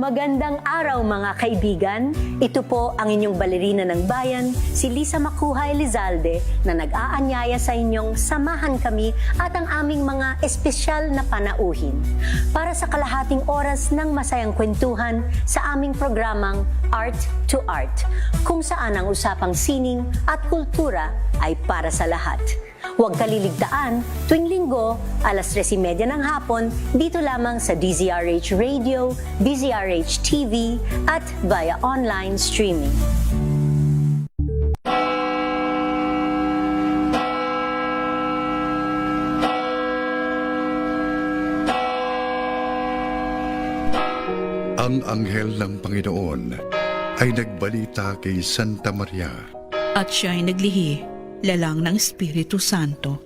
Magandang araw mga kaibigan. Ito po ang inyong balerina ng bayan, si Lisa Macuja Elizalde, na nag-aanyaya sa inyong samahan kami at ang aming mga espesyal na panauhin para sa kalahating oras ng masayang kwentuhan sa aming programang Art to Art, kung saan ang usapang sining at kultura ay para sa lahat. Huwag kaliligtaan, tuwing linggo, alas 3:30 ng hapon, dito lamang sa DZRH Radio, DZRH TV, at via online streaming. Ang anghel ng Panginoon ay nagbalita kay Santa Maria. At siya ay naglihi, lalang ng Espiritu Santo.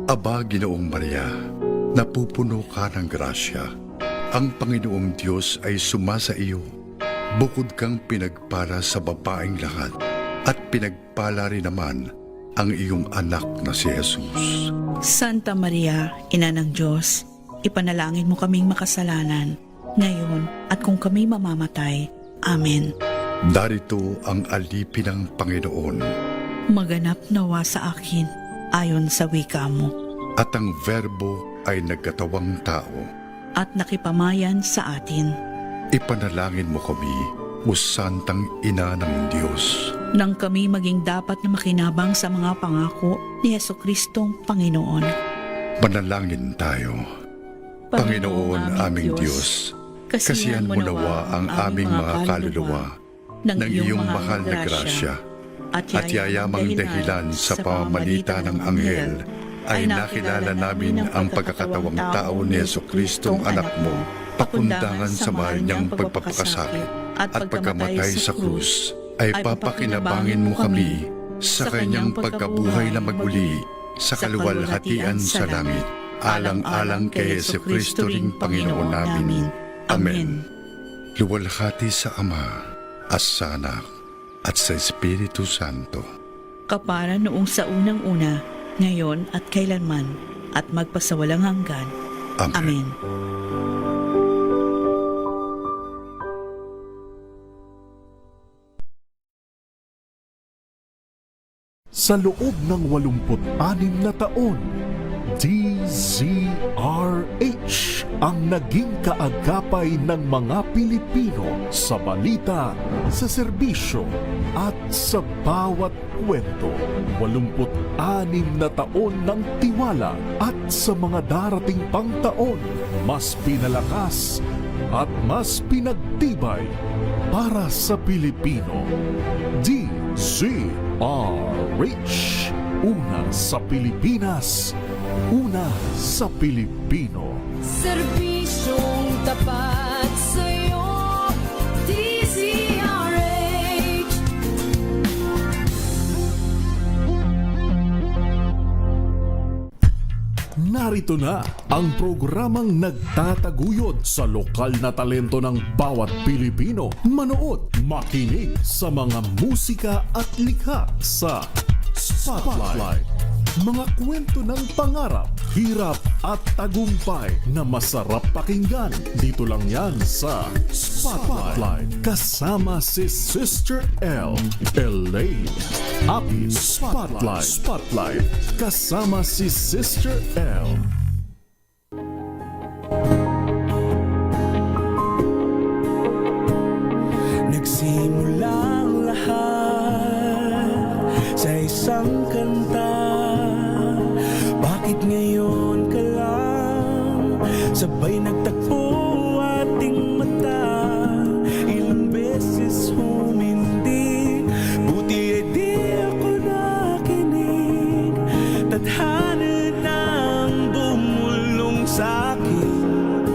Aba, Ginoong Maria, napupuno ka ng grasya. Ang Panginoong Diyos ay sumasa iyo. Bukod kang pinagpala sa babaeng lahat, at pinagpala rin naman ang iyong anak na si Jesus. Santa Maria, Ina ng Diyos, ipanalangin mo kaming makasalanan, ngayon at kung kami mamamatay. Amen. Darito ang alipin ng Panginoon, Maganap nawa sa akin, ayon sa wika mo, at ang Verbo ay nagkatawang tao. at nakipamayan sa atin. Ipanalangin mo kami, o Santang Ina ng Diyos. Nang kami maging dapat na makinabang sa mga pangako ni Jesukristong Panginoon. Manalangin tayo. Panginoon aming Diyos, kasihan mo nawa ang aming mga kaluluwa ng iyong mahal na grasya, at yayamang dahilan sa pamamalita ng anghel ay nakilala namin ang pagkakatawang tao ni Jesukristong anak mo, pakundangan sa mahal niyang pagpapakasakit at pagkamatay sa krus, ay papakinabangin mo kami sa kanyang pagkabuhay na magmuli sa kaluwalhatian sa langit, alang-alang kay Jesucristo ring Panginoon namin. Amen. Luwalhati sa Ama, at sa Anak, at sa Espiritu Santo. Kapara noong sa unang-una, ngayon at kailanman, at magpasawalang hanggan. Amen. Amen. Sa loob ng 86 na taon, DZRH ang naging kaagapay ng mga Pilipino sa balita, sa serbisyo, at sa bawat kwento. 86 na taon ng tiwala, at sa mga darating pang taon, mas pinalakas at mas pinagtibay para sa Pilipino. DZRH, una sa Pilipinas, una sa Pilipino. Serbisyong tapat sa'yo, DZRH. Narito na ang programang nagtataguyod sa lokal na talento ng bawat Pilipino. Manood, makinig sa mga musika at likha sa Spotlight. Mga kwento ng pangarap, hirap at tagumpay na masarap pakinggan. Dito lang yan sa Spotlight. Kasama si Sister L. Elaine. Happy Spotlight. Kasama si Sister L. Nagsimula ang lahat sa isang kanta. Bakit ngayon ka lang sabay nagtagpo ating mata? Ilang beses humindig, buti ay di ako nakinig. Tadhana nang bumulong sa'kin.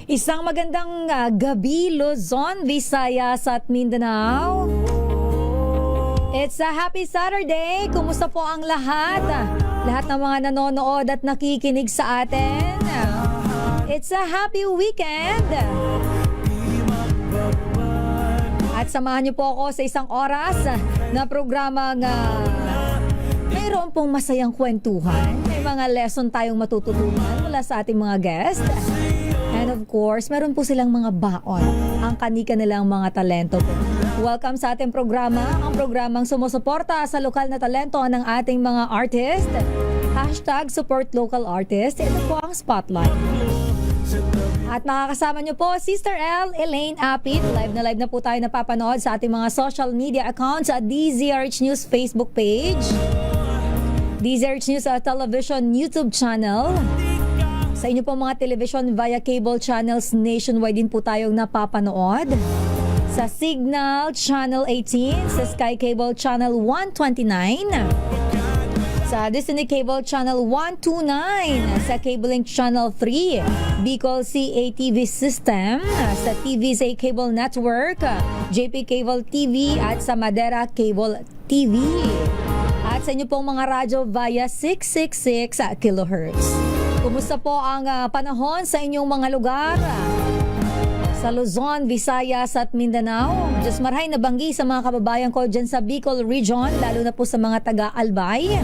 Isang magandang gabi, Luzon, Visayas at Mindanao. It's a happy Saturday. Kumusta po ang lahat? Lahat ng mga nanonood at nakikinig sa atin. It's a happy weekend. At samahan niyo po ako sa isang oras na programang mayroon pong masayang kwentuhan. May mga lesson tayong matututunan mula sa ating mga guest. And of course, meron po silang mga baon, ang kanika nilang mga talento po. Welcome sa ating programa, ang programang sumusuporta sa lokal na talento ng ating mga artist. #support local artist. Ito po ang Spotlight. At makakasama niyo po, Sister L, Elaine Apit. Live na po tayo napapanood sa ating mga social media accounts at DZRH News Facebook page, DZRH News Television YouTube channel. Sa inyo po mga television via cable channels nationwide din po tayong napapanood. Sa Signal Channel 18, sa Sky Cable Channel 129, sa Disney Cable Channel 129, sa Cable Link Channel 3, Bicol CATV System, sa TVZ Cable Network, JP Cable TV at sa Madera Cable TV. At sa inyo pong mga radyo via 666 kHz. Kumusta po ang panahon sa inyong mga lugar? Sa Luzon, Visayas at Mindanao. Diyos marhay na banggi sa mga kababayan ko dyan sa Bicol Region, lalo na po sa mga taga-Albay.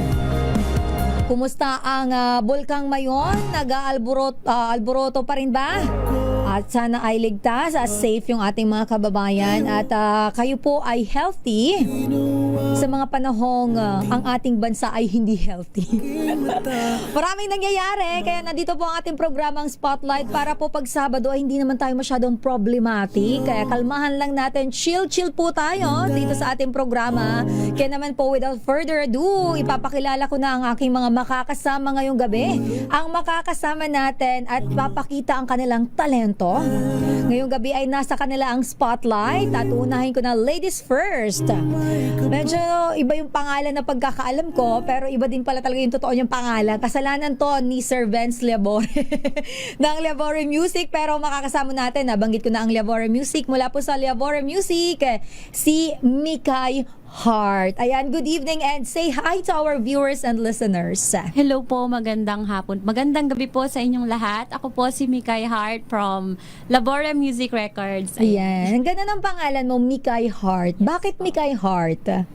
Kumusta ang Bulkang Mayon? Alboroto pa rin ba? At sana ay ligtas at safe yung ating mga kababayan at kayo po ay healthy sa mga panahong ang ating bansa ay hindi healthy. Maraming nangyayari kaya nandito po ang ating programang Spotlight para po pag Sabado ay hindi naman tayo masyadong problematic. Kaya kalmahan lang natin, chill po tayo dito sa ating programa. Kaya naman po without further ado, ipapakilala ko na ang aking mga makakasama ngayong gabi. Ang makakasama natin at papakita ang kanilang talento. Ngayong gabi ay nasa kanila ang spotlight at unahin ko na ladies first. Medyo iba yung pangalan na pagkakaalam ko pero iba din pala talaga yung totoo niyang pangalan. Kasalanan to ni Sir Vince Liabore ng Liabore Music pero makakasama natin, nabanggit ko na ang Liabore Music. Mula po sa Liabore Music, si Mikay Hart. Ayan, good evening and say hi to our viewers and listeners. Hello po, magandang hapon. Magandang gabi po sa inyong lahat. Ako po si Mikay Hart from Labora Music Records. Ayan, ang ganda ng pangalan mo, Mikay Hart. Bakit Mikay Hart?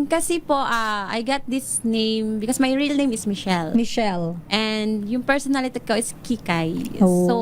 Kasi po, I got this name because my real name is Michelle. Michelle. And yung personality ko is Kikay. Oh. So,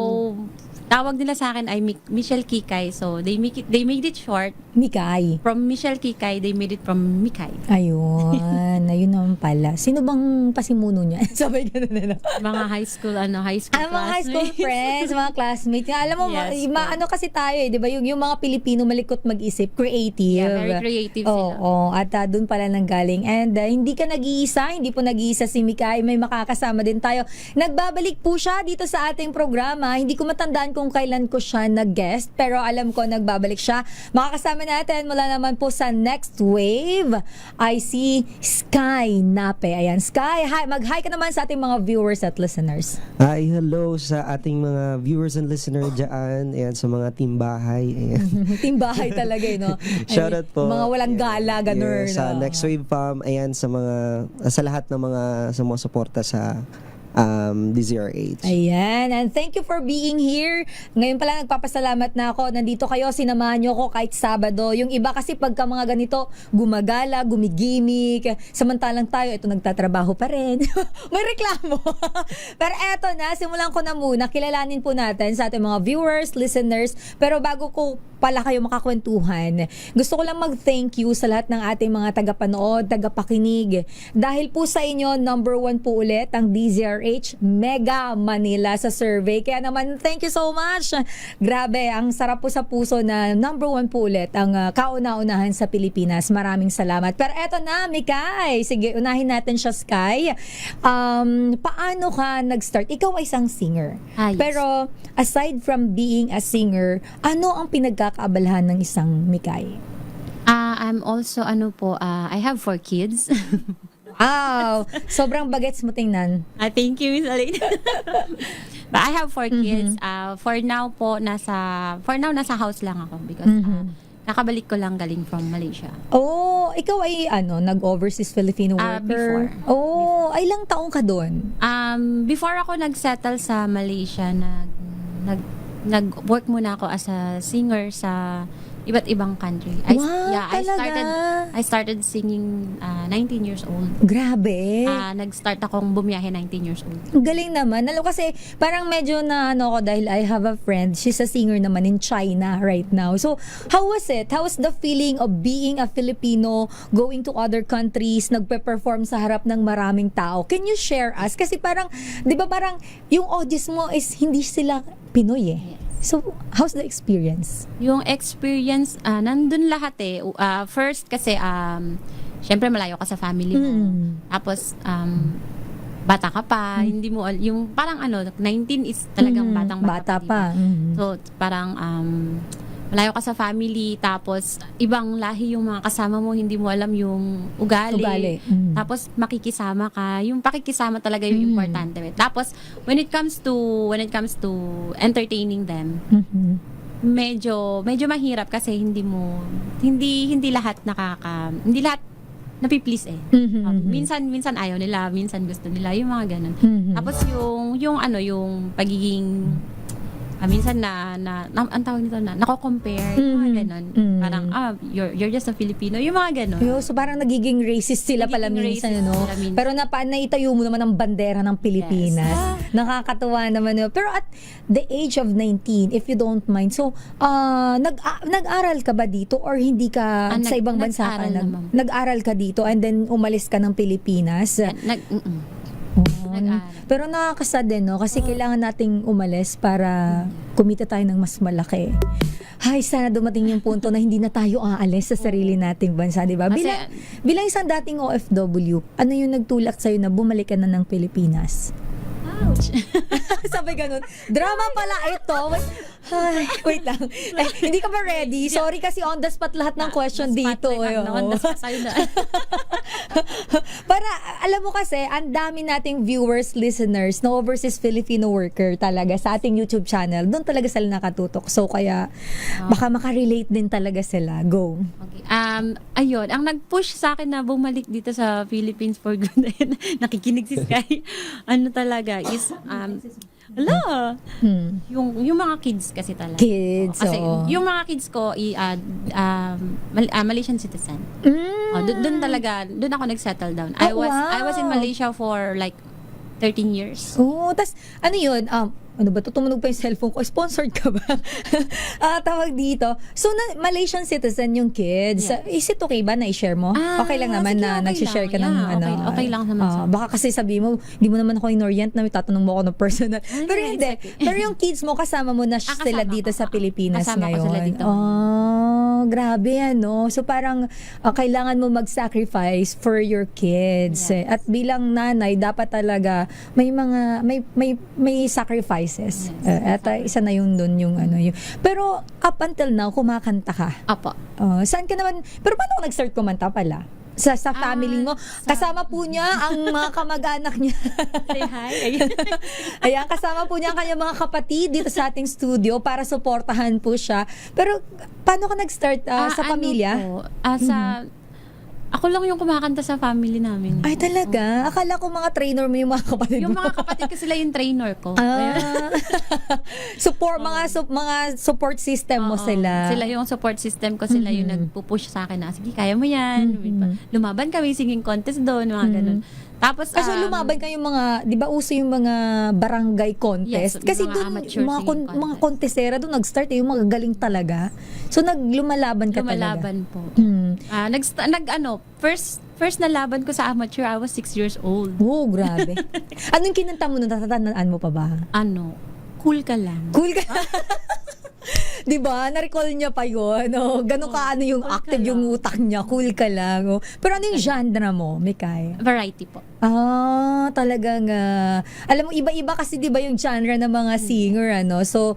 tawag nila sa akin ay Michelle Kikay. So, they made it short. Mikay. From Michelle Kikay, they made it from Mikay. Ayun, ayun naman pala. Sino bang pasimuno niya? Sabay ganun na. Mga high school Mga high school classmates. friends, mga classmates. Alam mo, Yes, po. ano kasi tayo di ba? Yung mga Pilipino malikot mag-isip, creative. Yeah, very creative sila. Oo, at doon pala nanggaling. And hindi ka nag-iisa, hindi po nag-iisa si Mikay. May makakasama din tayo. Nagbabalik po siya dito sa ating programa. Hindi ko matandaan kung kailan ko siya nag-guest, pero alam ko nagbabalik siya. Makakasama natin mula naman po sa Next Wave ay si Sky Nape. Ayan, Sky, hi, mag-hi ka naman sa ating mga viewers at listeners. Hi, hello sa ating mga viewers and listeners dyan. Ayan, sa mga team bahay. Ayan. Timbahay talaga, no? Shoutout po. Mga walang Ayan. gala, ganun. Yes, sa no? Next Wave Fam. Ayan, sa lahat ng mga sumusuporta sa DZRH. Ayan, and thank you for being here. Ngayon pala nagpapasalamat na ako. Nandito kayo, sinamahan nyo ko kahit Sabado. Yung iba kasi pagka mga ganito, gumagala, gumigimik. Samantalang tayo, ito nagtatrabaho pa rin. May reklamo. Pero eto na, simulan ko na muna. Kilalanin po natin sa ating mga viewers, listeners. Pero bago ko pala kayo makakwentuhan, gusto ko lang mag-thank you sa lahat ng ating mga tagapanood, tagapakinig. Dahil po sa inyo, number 1 po ulit ang DZRH Mega Manila sa survey. Kaya naman, thank you so much. Grabe, ang sarap po sa puso na number 1 po ulit ang kauna-unahan sa Pilipinas. Maraming salamat. Pero eto na, Mikay. Sige, unahin natin siya, Sky. Paano ka nag-start? Ikaw ay isang singer. Yes. Pero aside from being a singer, ano ang pinagkakaabalahan ng isang Mikay? I'm also, I have 4 kids. Wow! Sobrang bagets mo tingnan. Thank you, Miss Aline. But I have 4 kids. For now, nasa house lang ako because nakabalik ko lang galing from Malaysia. Oh, ikaw ay nag-overseas Filipino worker? Before. Oh, ay ilang taong ka doon? Before ako nag-settle sa Malaysia, nag-work muna ako as a singer sa iba't ibang country. Wow, talaga? I started singing 19 years old. Grabe. Nag-start akong bumiyahe 19 years old. Ang galing naman. Alam ko kasi parang medyo na ano ko dahil I have a friend. She's a singer naman in China right now. So, how was it? How was the feeling of being a Filipino, going to other countries, nagpe-perform sa harap ng maraming tao? Can you share us? Kasi parang, di ba parang yung audience mo is hindi sila Pinoy eh. So, how's the experience? Yung experience, nandun lahat eh. First kasi, syempre malayo ka sa family mo. Tapos, bata ka pa, hindi mo, yung parang 19 is talagang Bata bata pa. diba? So, parang, malayo ka sa family, tapos, ibang lahi yung mga kasama mo, hindi mo alam yung ugali. Tapos, makikisama ka. Yung pakikisama talaga yung importante. Tapos, when it comes to entertaining them, medyo mahirap kasi hindi lahat napi-please eh. Minsan ayaw nila, minsan gusto nila, yung mga ganun. Tapos yung pagiging minsan ang tawag nito nako-compare, yung mga ganun. Parang, you're just a Filipino, yung mga ganun. So parang nagiging racist sila pala minsan, racist no? sila minsan. Pero naitayo mo naman ang bandera ng Pilipinas. Nakakatuwa naman yun. Pero at the age of 19, if you don't mind, so, nag-aral ka ba dito or hindi ka sa ibang bansa ka? nag-aral naman. Nag-aral ka dito and then umalis ka ng Pilipinas? Nag-aral. Pero nakakasad din, no? Kasi kailangan nating umalis para kumita tayo ng mas malaki. Hay, sana dumating yung punto na hindi na tayo aalis sa sarili nating bansa, di ba? Kasi- Bilang isang dating OFW, ano yung nagtulak sa'yo na bumalik ka na ng Pilipinas? Ouch. Sabay ganun. Drama pala ito. Ay, wait lang. Hindi ka ba ready? Sorry kasi on the spot lahat ng question dito. Para, alam mo kasi, ang dami nating viewers, listeners, na overseas Filipino worker talaga sa ating YouTube channel. Doon talaga sila nakatutok. So, kaya, baka makarelate din talaga sila. Go. Okay. Ayun, ang nag-push sa akin na bumalik dito sa Philippines for good, nakikinig si Sky, talaga, is, yung mga kids kasi talaga. Kids, Kasi oo. yung mga kids ko, Malaysian citizen. Doon ako nag-settle down. I was in Malaysia for like 13 years. Oo, tas ano yun? Ano ba? Tumunog pa yung cellphone ko. Sponsored ka ba? Tawag dito. So, Malaysian citizen yung kids. Yes. Is it okay ba na i-share mo? Okay lang naman sige, na okay nag-share ka lang. ng Yeah, ano. okay lang naman sa- Baka kasi sabi mo, di mo naman ako inorient na may tatanong mo ako ng personal. Pero it's hindi. okay. Pero yung kids mo, kasama mo na sila kasama dito ko. sa Pilipinas Kasama ko ngayon. sila dito. Grabe ano. So parang kailangan mo mag-sacrifice for your kids. Yes. At bilang nanay, dapat talaga may mga may sacrifices. At isa na yung doon yung ano yung. Pero up until now kumakanta ka. Apo. Saan ka naman? Pero paano ka nag-start kumanta pala? Sa family mo, kasama po niya ang mga kamag-anak niya. Say hi. Ayan, kasama po niya ang kanyang mga kapatid dito sa ating studio para suportahan po siya. Pero paano ka nag-start sa pamilya? Ako lang yung kumakanta sa family namin. Ay talaga? Akala ko mga trainer mo yung mga kapatid Yung mo. mga kapatid ko sila yung trainer ko. Mga support system mo Oo. sila. Sila yung support system ko, sila yung nagpupush sa akin na, sige, kaya mo yan. Lumaban kami, singing contest doon, mga ganun. Tapos, Kasi lumaban kayong mga, di ba uso yung mga barangay contest? Yes, Kasi mga doon, amateur mga, singing mga contest. contestera doon nag-start yung mga galing talaga. So, lumalaban ka talaga. lumalaban po. Hmm. First na laban ko sa amateur, I was 6 years old. Oh, grabe. Anong kinanta mo nun? Tatatandaan mo pa ba? Cool ka lang. Cool ka. Di ba? Na-recall niya pa yun. Oh, gano'n ka ano yung cool ka active yung utak niya. Cool ka lang. Oh. Pero ano yung genre mo, Mikay? Variety po. Talagang alam mo iba-iba kasi 'di ba yung genre ng mga singer ano. So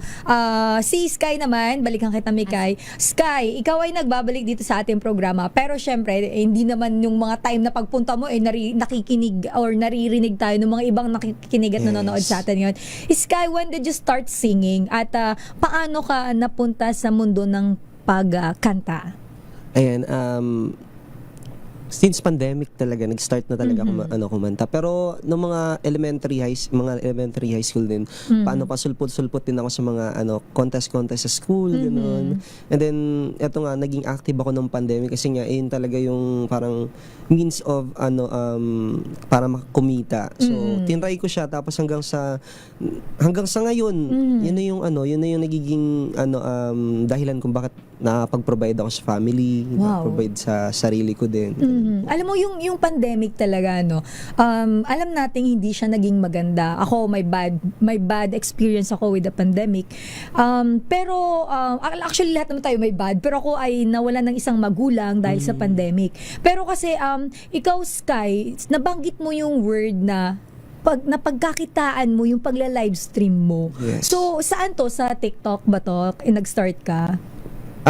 si Sky naman, balikan kita Mikay. Sky, ikaw ay nagbabalik dito sa ating programa. Pero syempre, hindi naman yung mga time na pagpunta mo nakikinig or naririnig tayo ng mga ibang nakikinig at nanonood sa atin ngayon. Sky, when did you start singing at paano ka napunta sa mundo ng pagkanta? Ayan, since pandemic talaga nag-start na talaga kumanta. Pero nung mga elementary high school din, paano pa sulpot din ako sa mga contest sa school, ganoon. And then eto nga, naging active ako nung pandemic kasi nga yun talaga yung parang means of para makakumita. So tinry ko siya, tapos hanggang sa ngayon, yun na yung nagiging dahilan kung bakit nakapag-provide ako sa family, nakapag-provide sa sarili ko din. Alam mo, yung pandemic talaga, alam nating hindi siya naging maganda. Ako, may bad experience ako with the pandemic. Pero, actually, lahat naman tayo may bad. Pero ako ay nawalan ng isang magulang dahil sa pandemic. Pero kasi, ikaw, Sky, nabanggit mo yung word na napagkakitaan mo yung pagla-livestream mo. Yes. So, saan to? Sa TikTok ba to? Nag-start ka?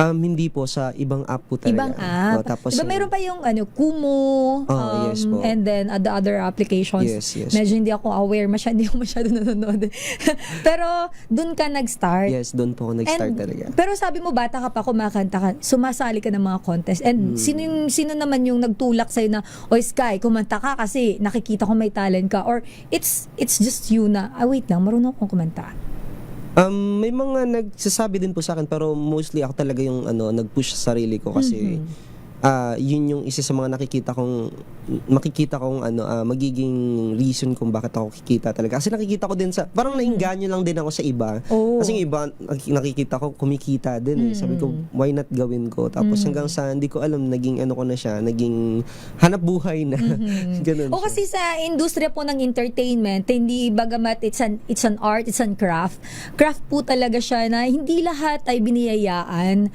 Hindi po, sa ibang app po talaga. Ibang app. Tapos diba meron pa yung Kumu, yes po. and then the other applications. Yes. Medyo hindi ako aware, hindi ako masyado nanonood. Pero dun ka nag-start. Yes, doon po ako nag-start talaga. Pero sabi mo, bata ka pa, kumakanta ka, sumasali ka ng mga contest. And sino naman yung nagtulak sa'yo na, oy Sky, kumanta ka kasi nakikita ko may talent ka? Or it's just you na, wait lang, marunong akong kumanta. May mga nagsasabi din po sa akin, pero mostly ako talaga yung nag-push sa sarili ko kasi yun yung isa sa mga makikita kong magiging reason kung bakit ako kikita talaga. Kasi nakikita ko din parang nainganyo lang din ako sa iba. Kasi yung iba, nakikita ko kumikita din eh. Sabi ko, why not gawin ko? Tapos hanggang sa, hindi ko alam, naging ko na siya, naging hanap buhay na. Ganun siya. Kasi sa industriya po ng entertainment, hindi bagamat it's an art, it's an craft. Craft po talaga siya na hindi lahat ay biniyayaan.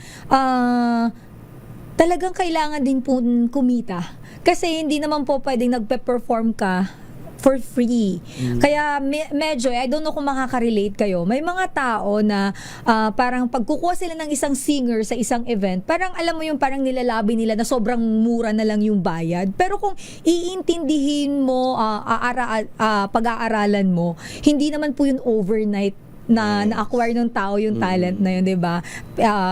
Talagang kailangan din po kumita. Kasi hindi naman po pwedeng nagpe-perform ka for free. Kaya medyo, I don't know kung makaka-relate kayo, may mga tao na parang pagkukuha sila ng isang singer sa isang event, parang alam mo yung parang nilalabi nila na sobrang mura na lang yung bayad. Pero kung iintindihin mo, pag-aaralan mo, hindi naman po yun overnight na na-acquire ng tao yung talent na yun, 'di ba?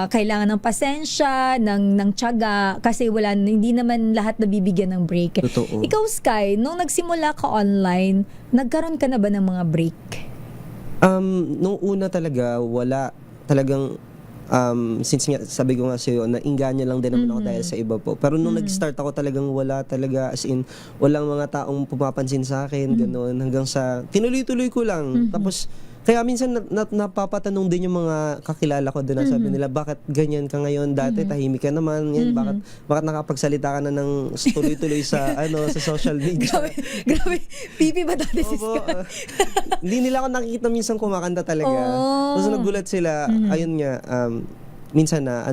Kailangan ng pasensya, ng tiyaga kasi hindi naman lahat nabibigyan ng break. Totoo. Ikaw, Sky, nung nagsimula ka online, nagkaroon ka na ba ng mga break? Nung una talaga, wala talagang since nga, sabi ko nga sa'yo, nainganyo lang din naman ako dahil sa iba po. Pero nung nag-start ako, talagang wala talaga, as in, walang mga taong pumapansin sa akin, gano'n, hanggang sa, tinuloy-tuloy ko lang. Tapos, kaya minsan napapatanong din yung mga kakilala ko doon, sabi nila, bakit ganyan ka ngayon? Dati tahimik ka naman, yan, bakit nakapagsalita ka na ng tuloy-tuloy sa sa social media? Grabe. Pipi ba dati si Opo, Sky? hindi nila ako nakikita minsan kumakanta talaga. Tapos nagulat sila, ayun nga, minsan na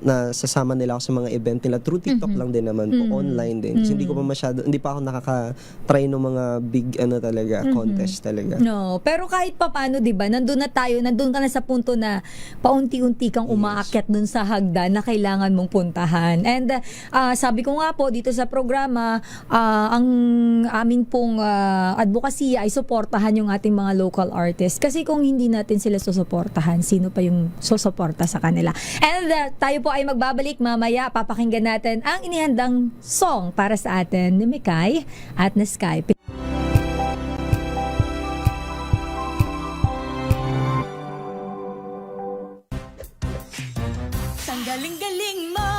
nasasama nila ako sa mga event nila through TikTok lang din naman po, online din. Kasi hindi pa ako nakaka-try ng mga big contest talaga. No, pero kahit papaano, 'di ba? Nandun ka na sa punto na paunti-unti kang umaakyat dun sa hagdan na kailangan mong puntahan. And sabi ko nga po dito sa programa, ang amin pong advocacy ay suportahan yung ating mga local artists. Kasi kung hindi natin sila susuportahan, sino pa yung susuporta sa kanila? And tayo po ay magbabalik mamaya. Papakinggan natin ang inihandang song para sa atin ni Mikay at na Sky. Galing-galing mo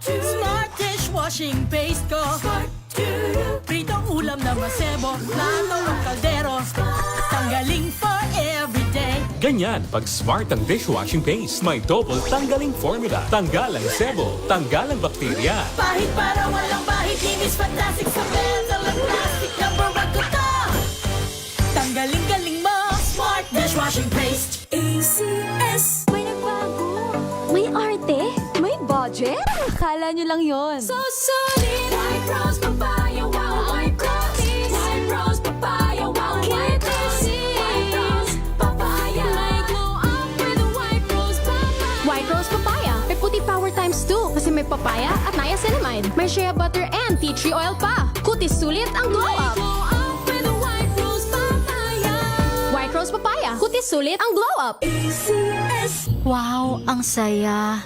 Smart dishwashing paste ko Pritong ulam na masebo Plato at kaldero Tanggaling for everyday Ganyan pag smart ang dishwashing paste. May double tanggaling formula. Tanggal ang sebo, tanggal ang bakterya. Pahit para walang bahid Linis fantastic sa metal at plastic Number 1 ko to Tanggaling-galing mo Smart dishwashing paste ACS. May nagbago, may arte, may budget. Akala nyo lang yon. So solid White Rose Papaya Wow White Rose White Rose Papaya Wow White Rose White Rose Papaya May glow up with a White Rose Papaya. White Rose Papaya. May puti power times 2 kasi may papaya at niacinamide. May shea butter and tea tree oil pa. Kutis sulit ang glow up. Glow up with a White Rose Papaya White Rose Papaya. Kutis sulit ang glow up. ACS. Wow, ang saya.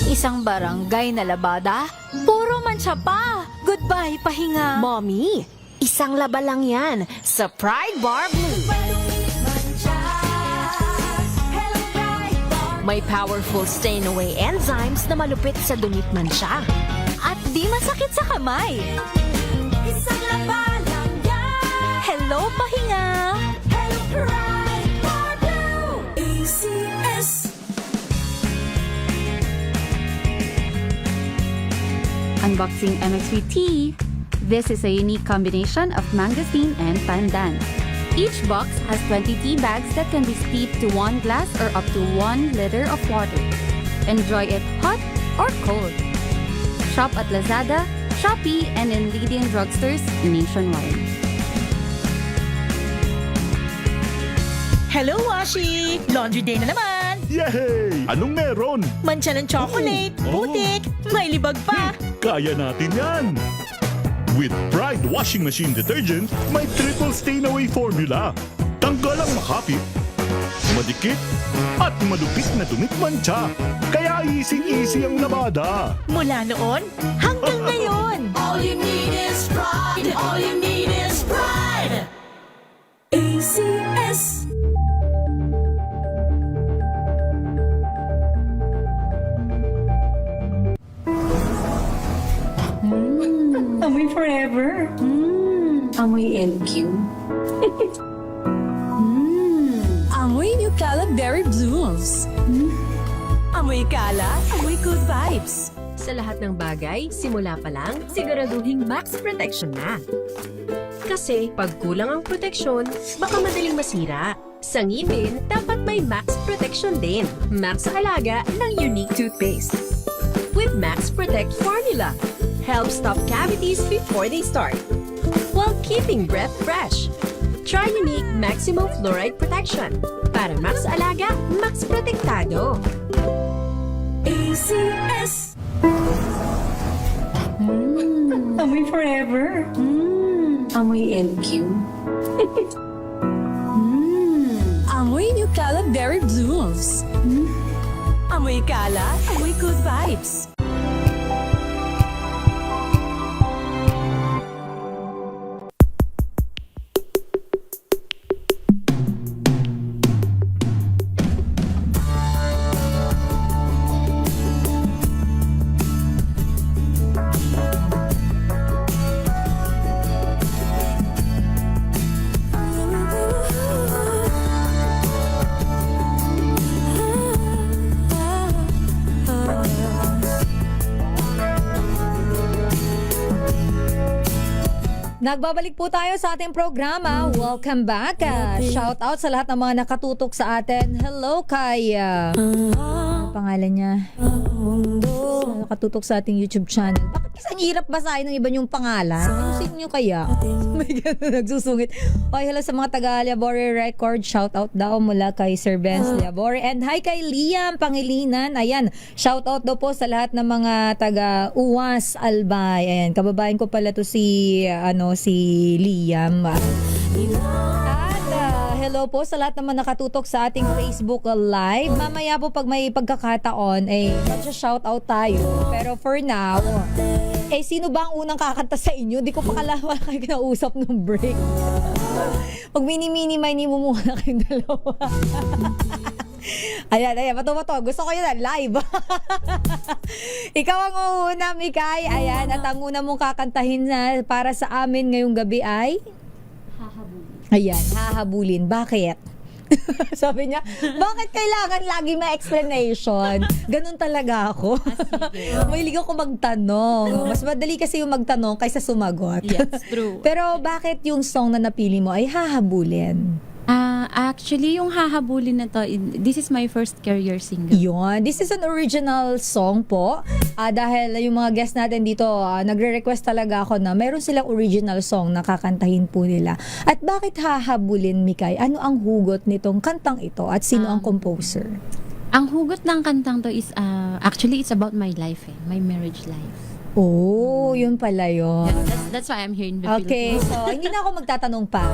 Isang barangay na labada? Puro mancha pa! Goodbye, pahinga! Mommy, isang laba lang yan sa Pride Bar Blue. May powerful stain-away enzymes na malupit sa dumit mansya. At di masakit sa kamay! Isang laba lang yan. Hello, pahinga! Hello, Pride Bar Blue. ACS. Unboxing MX3 tea. This is a unique combination of mangosteen and pandan. Each box has 20 tea bags that can be steeped to 1 glass or up to 1 liter of water. Enjoy it hot or cold. Shop at Lazada, Shopee, and in leading drugstores nationwide. Hello, Washi! Laundry day na naman! Yay! Anong meron? Mancha ng chocolate, Oh. putik, may libag pa! Kaya natin yan! With Pride Washing Machine Detergent, may triple stain-away formula. Tanggal ang makapit, madikit, at madupit na dumit mancha. Kaya easy-easy ang labada. Mula noon hanggang ngayon! All you need is pride. All you need is pride. ACS. Amoy forever. Amoy LQ. Amoy New Calab Berry Blooms. Amoy kala, amoy good vibes. Sa lahat ng bagay, simula pa lang, siguraduhing max protection na. Kasi pag kulang ang proteksyon, baka madaling masira. Sa ngipin, dapat may max protection din. Max sa alaga ng Unique Toothpaste. With Max Protect Formula, help stop cavities before they start, while keeping breath fresh. Try Unique Maximum Fluoride Protection. Para max alaga, max protektado. ACS. Amoy forever. Amoy LQ. Amoy New Calab Berry Blooms. Amoy kala, amoy good vibes. Nagbabalik po tayo sa ating programa. Welcome back. Shout out sa lahat ng mga nakatutok sa atin. Hello kay ano pangalan niya? Nakatutok sa ating YouTube channel. Bakit kasi ang hirap basahin ng iba yung pangalan? Ayusin niyo kaya? May gano'n nagsusungit. Okay, hello sa mga taga Labore Record. Shout out daw mula kay Sir Benz Labore. And hi kay Liam Pangilinan. Ayan, shout out daw po sa lahat ng mga taga Uwas Albay. Ayan, kababayan ko pala to si si Liam. At hello po sa lahat naman nakatutok sa ating Facebook Live. Mamaya po pag may pagkakataon, mag-shoutout tayo. Pero for now, sino ba ang unang kakanta sa inyo? Di ko pa kalawa kayo kinausap nung break. Pag mini-mini-mini mo muna kayong dalawa. Ayan, bato-bato. Gusto ko yun live. Ikaw ang una, Mikay. Ayan, at ang una mong kakantahin na para sa amin ngayong gabi ay? Hahabulin. Ayan, hahabulin. Bakit? Sabi niya, bakit kailangan lagi may explanation? Ganun talaga ako. Mahilig ako magtanong. Mas madali kasi yung magtanong kaysa sumagot. Yes, true. Pero bakit yung song na napili mo ay hahabulin? Actually, yung hahabulin na to, this is my first career single. Yun. This is an original song po. Dahil yung mga guests natin dito, nagre-request talaga ako na meron silang original song na kakantahin po nila. At bakit hahabulin, Mikay? Ano ang hugot nitong kantang ito? At sino ang composer? Ang hugot ng kantang to is, actually, it's about my life, my marriage life. Oh, yun pala yun. That's why I'm here in the Okay, Philippines. so hindi na ako magtatanong pa.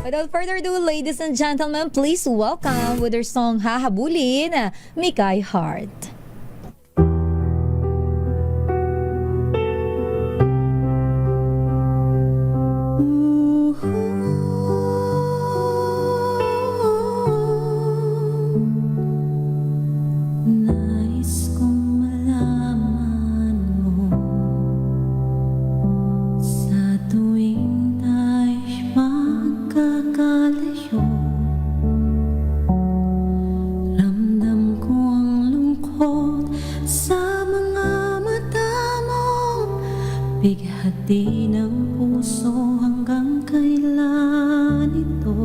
Without further ado, ladies and gentlemen, please welcome with their song Hahabulin, Mikay Hart. Bighati ng puso hanggang kailan ito?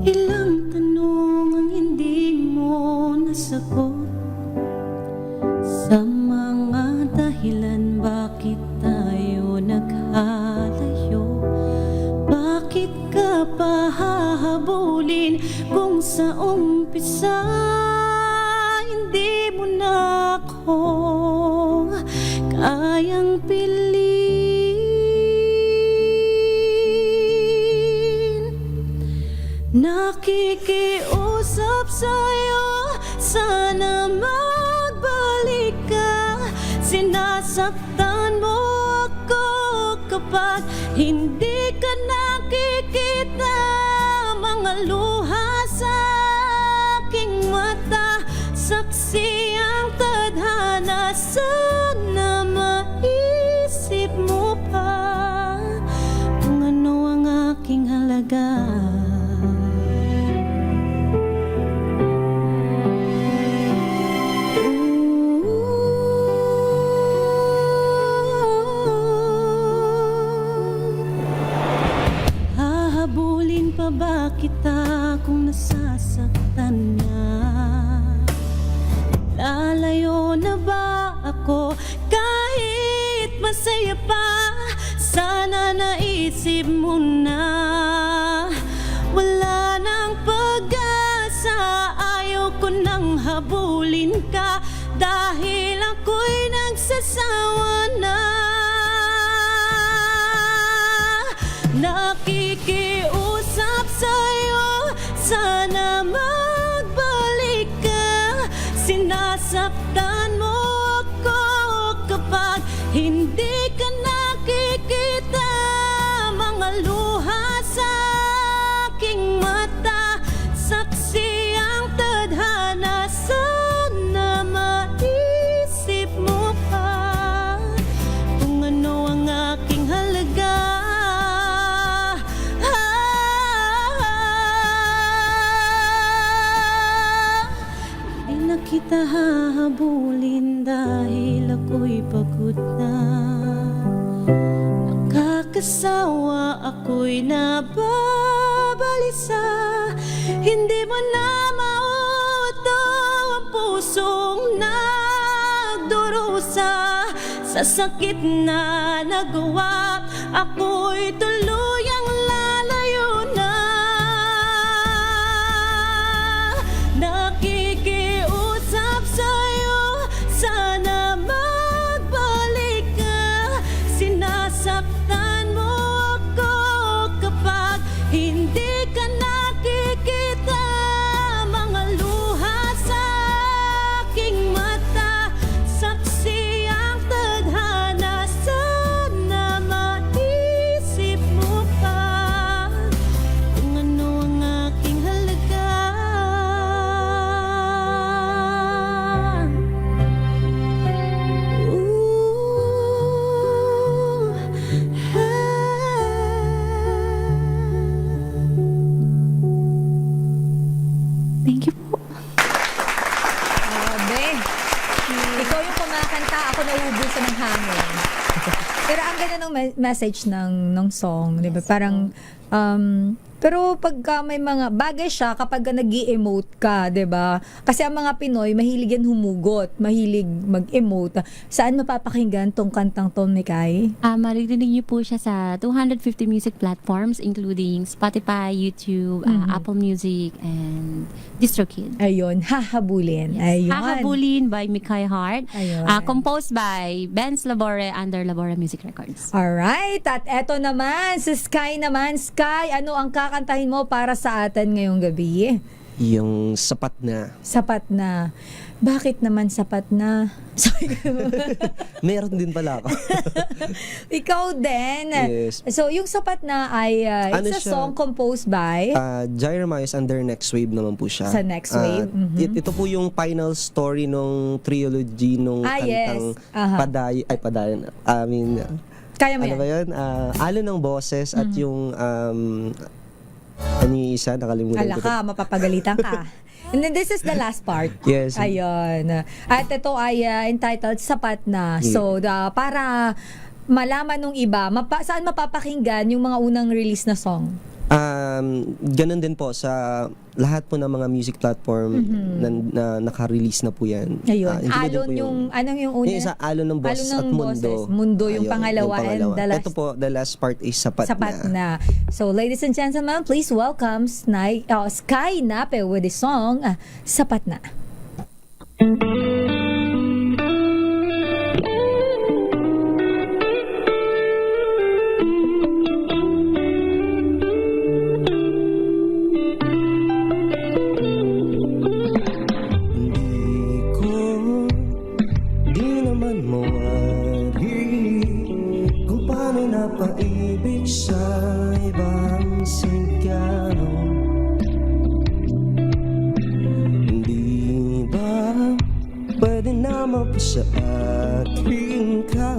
Ilang tanong ang hindi mo nasagot, sa mga dahilan bakit tayo naghalayo. Bakit ka pa hahabulin kung sa umpisa hindi mo na ako kayang piliin? Nakikiusap sa'yo, sana magbalik ka. Sinasaktan mo ako kapag hindi ka nakikita. Mga luha sa aking mata, saksi ang tadhana. Sana maisip mo pa kung ano ang aking halaga. Hahabulin pa ba kita kung nasasaktan na? Lalayo na ba ako kahit masaya pa? Sana naisip mo na wala nang pag-asa. Ayaw ko nang habulin ka dahil ako'y nagsasawa na. Nakikiusap sa'yo, sana magbalik ka. Sinasaktan mo ako kapag hindi ka nakikita. Mga luha sa aking mata, saksi ang tadhana. Sana maisip mo pa kung ano ang aking halaga. Di na kita hahabulin dahil ako'y pagod na. Nakakasawa, ako'y nababalisa. Hindi mo na mauto ang pusong nagdurusa. Sa sakit na nagawa, ako'y tuluyang lalayo na. Nakikiusap sa'yo, sana magbalik ka. Sinasaktan mo ako kapag hindi ka nakikita. Mga luha sa aking mata, saksi ang tadhana. Sana maisip mo pa kung ano ang aking halaga. Thank you po. Grabe. Ikaw yung kumakanta, ako nauubusan ng hangin. Pero ang ganda ng message ng song, di ba? Parang, pero pagka may mga bagay siya kapag nag-i-emote ka, 'di ba? Kasi ang mga Pinoy mahilig yan humugot, mahilig mag-emote. Saan mapapakinggan tong kantang to, Mikay? Maririnig niyo po siya sa 250 music platforms including Spotify, YouTube, Apple Music, and DistroKid. Ayun, Hahabulin. Ayun. Hahabulin by Mikay Hart. Ayun. Composed by Benz Labore under Labore Music Records. Alright, at eto naman, si Sky naman. Sky, ano ang kakantahin mo para sa atin ngayong gabi? Yung sapat na. Sapat na. Bakit naman sapat na? Meron din pala ako. Ikaw din. Yes. So, yung sapat na ay Ano it's a siya? song composed by Jeremiah under Next Wave naman po siya. Sa Next Wave. Ito po yung final story nung trilogy nung kantang yes. Aha. Padayon. I mean, Kaya mo ano yan? ba yun? Alon ng Boses at yung Ano yung isa? Nakalimutan Ala ko. ka, mapapagalitan ka. And then this is the last part. Yes. Ayun. At ito ay entitled Sapat Na. So, para malaman nung iba, saan mapapakinggan yung mga unang release na song? Ganun din po sa lahat po ng mga music platform na naka-release na po yan. Ayun. Including Alon po yung, anong yung una? Yung isa, Alon ng Boss Alon at ng Mundo. Boses. Mundo yung Ayun, pangalawa. And the last, Ito po, the last part is Sapat Na. So, ladies and gentlemen, please welcome Sky Nape with the song Sapat Na. Di naman mawari kung paano napaibig sa ibang sigaw. Hindi ba pwede na mapasa akin ka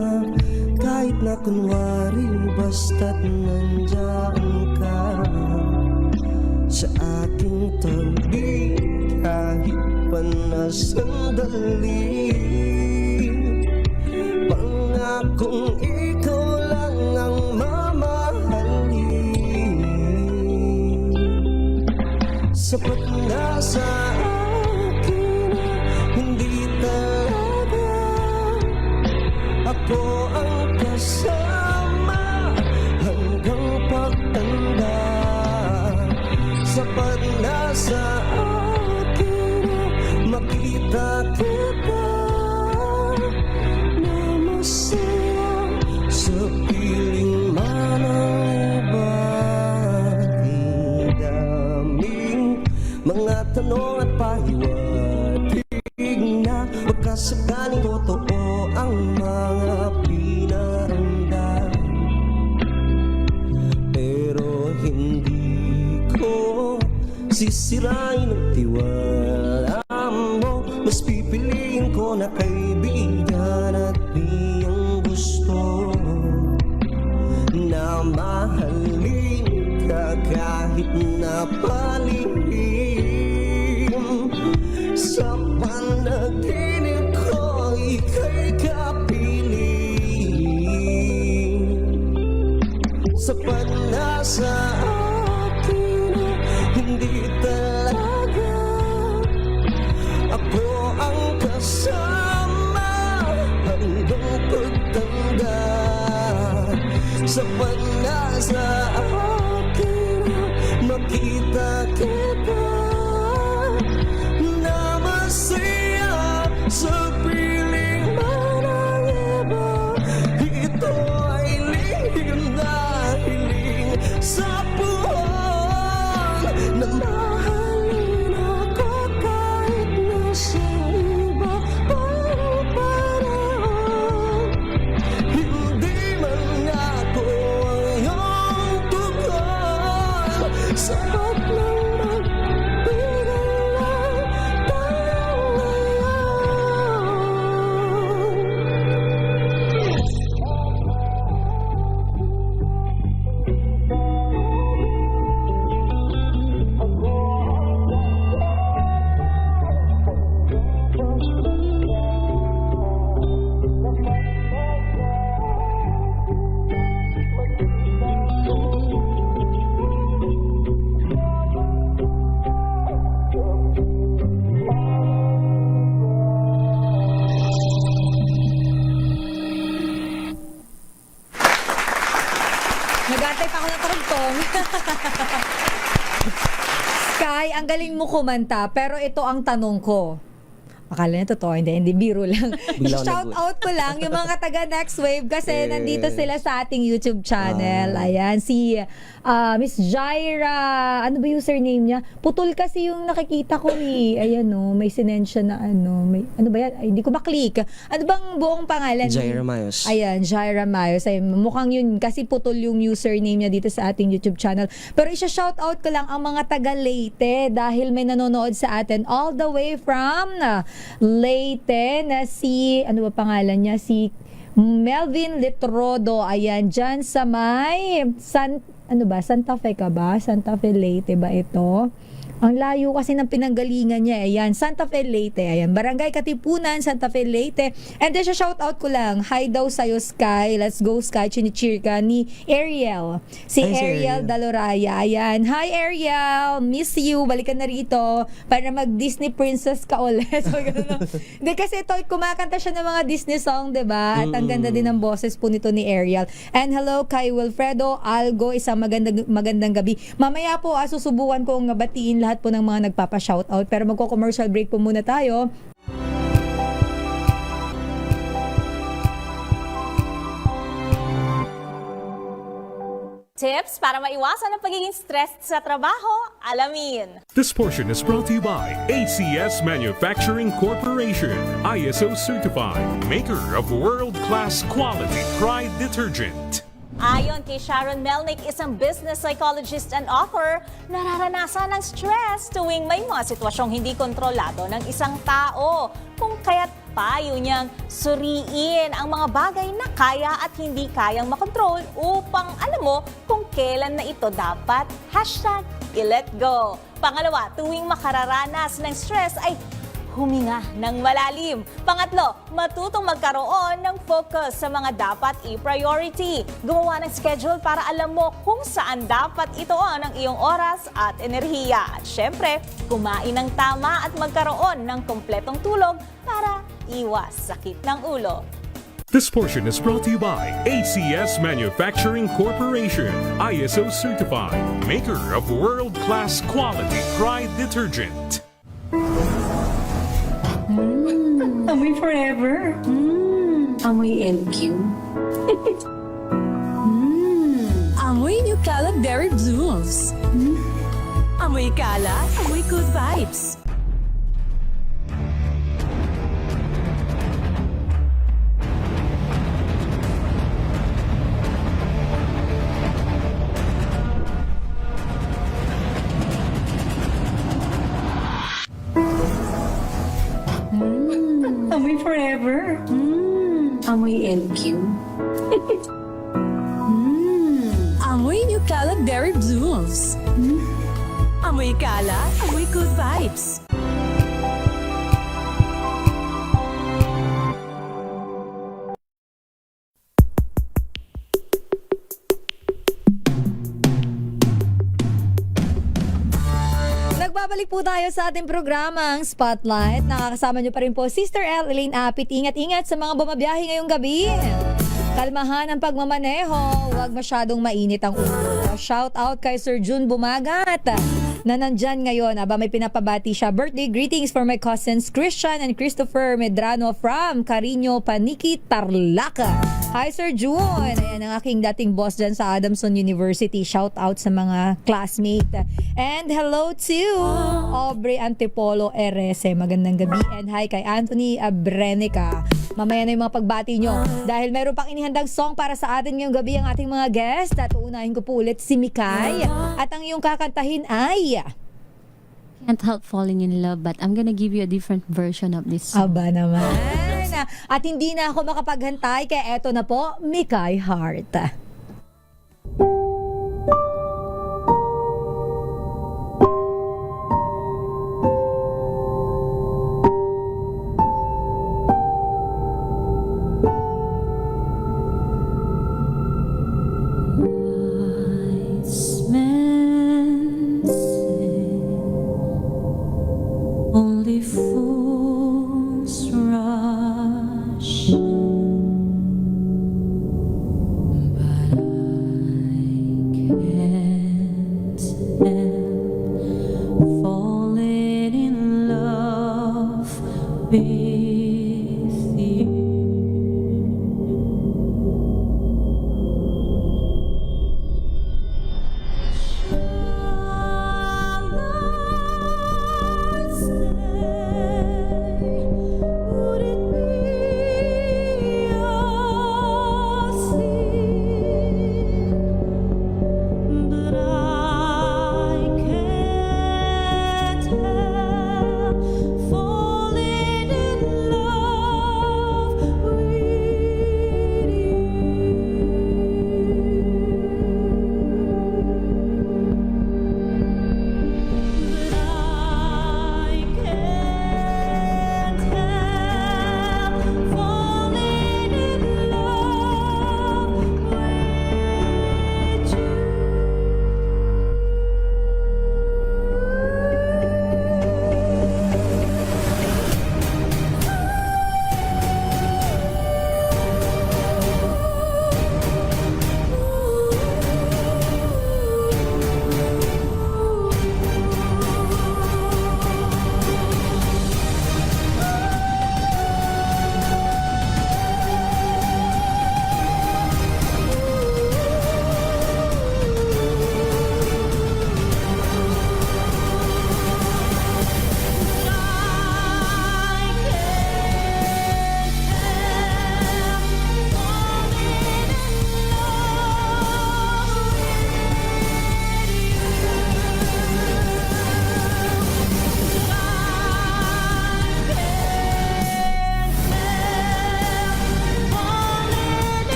kahit na kunwari basta't nandyan ka sa aking tabi kahit pa na sandali. Pangakong ikaw lang ang mamahalin. Sapat na sa akin, hindi talaga ako ang kasama hanggang pagtanda. Sapat na sa akin, makita kita na masaya sa piling man ang iba. Ang daming mga tanong at pahiwatig na baka sakaling totoo ang mga pinaramdam. Pero hindi ko sisirain ang tiwala mo. Mas pipiliin ko na kaibigan at biyang gusto na mahalin ka kahit na palihim. Sa panaginip ko ika'y kapiling. Sapat na sa akin, hindi talaga ako ang kasama hanggang pagtanda. Sapat na sa akin, makita kita na masaya sa piling man ang iba. Ito ay lihim na hiling sa buwan na mahalin ako kahit nasa iba parang panahon. Hindi man ako ang iyong tugon, sapat lang magbigay lang tayo ngayon. Nag-aantay pa ako ng karugtong. Sky, ang galing mo kumanta, pero ito ang tanong ko. Akala niya totoo, hindi biro lang. Bigla ako Shout nagulat. out ko lang yung mga taga Next Wave kasi Yes. nandito sila sa ating YouTube channel. Ayan, si Miss Jaira, ano ba username niya? Putol kasi yung nakikita ko eh. Ayan may sinensya na ano ba yan? Ay, hindi ko maklik. Ano bang buong pangalan? Jaira Mayos. Ayan, Jaira Mayos. Ay, mukhang yun kasi putol yung username niya dito sa ating YouTube channel. Pero isa-shout out ko lang ang mga taga Leyte dahil may nanonood sa atin all the way from Leyte na si, ano ba pangalan niya? Si Melvin Litrodo. Ayan, dyan sa may ano ba, Santa Fe ka ba? Santa Fe Leyte ba ito? Ang layo kasi ng pinanggalingan niya. Ayan, Santa Fe Leyte. Ayan, Barangay Katipunan, Santa Fe Leyte. And then, shout out ko lang. Hi daw sa'yo, Sky. Let's go, Sky. Chinicheer ka ni Ariel. Si Hi, si Ariel Ariel. Daloraya. Ayan. Hi, Ariel. Miss you. Balikan na rito para mag-Disney princess ka ulit. So, gano'n. Hindi, kasi ito, kumakanta siya ng mga Disney song, diba? At ang ganda din ng boses po nito ni Ariel. And hello kay Wilfredo Algo. Isang magandang gabi. Mamaya po, susubukan kong batiin lahat po ng mga nagpapa-shoutout. Pero magko-commercial break po muna tayo. Tips para maiwasan ang pagiging stressed sa trabaho, alamin. This portion is brought to you by ACS Manufacturing Corporation, ISO certified, maker of world-class quality Pride detergent. Ayon kay Sharon Melnick, isang business psychologist and author, nararanasan ng stress tuwing may mga sitwasyong hindi kontrolado ng isang tao. Kung kaya't payo niyang suriin ang mga bagay na kaya at hindi kayang makontrol upang alam mo kung kailan na ito dapat #i-let go. Pangalawa, tuwing makararanas ng stress ay huminga ng malalim. Pangatlo, matutong magkaroon ng focus sa mga dapat i-priority. Gumawa ng schedule para alam mo kung saan dapat ituon ang iyong oras at enerhiya. At syempre, kumain ng tama at magkaroon ng kompletong tulog para iwas sakit ng ulo. This portion is brought to you by ACS Manufacturing Corporation, ISO certified, maker of world-class quality Pride detergent. Amoy forever. Amoy LQ. Amoy New Cala Berry Blooms. Amoy Cala, amoy good vibes. Amoy forever. Amoy LQ. Amoy New Cala Berry Blooms. Amoy Cala, amoy good vibes. Nagbabalik po tayo sa ating programang Spotlight. Nakakasama niyo pa rin po Sister L. Elaine Apit. Ingat-ingat sa mga bumabiyahe ngayong gabi. Kalmahan ang pagmamaneho. Huwag masyadong mainit ang ulo. Shout out kay Sir June Bumagat na nandyan ngayon. Aba, may pinapabati siya. Birthday greetings for my cousins Christian and Christopher Medrano from Carino, Paniki, Tarlac. Hi Sir June. Ayan ang aking dating boss dyan sa Adamson University. Shout out sa mga classmate. And hello to Aubrey Antipolo RS. Magandang gabi. And hi kay Anthony Abrenica. Mamaya na yung mga pagbati nyo. Dahil meron pang inihandang song para sa atin ngayong gabi ang ating mga guest. At uunahin ko po ulit si Mikay. At ang iyong kakantahin ay... Can't help falling in love, but I'm gonna give you a different version of this song. Aba naman. At hindi na ako makapaghantay. Kaya eto na po, Mikay Heart. Only fools rush by.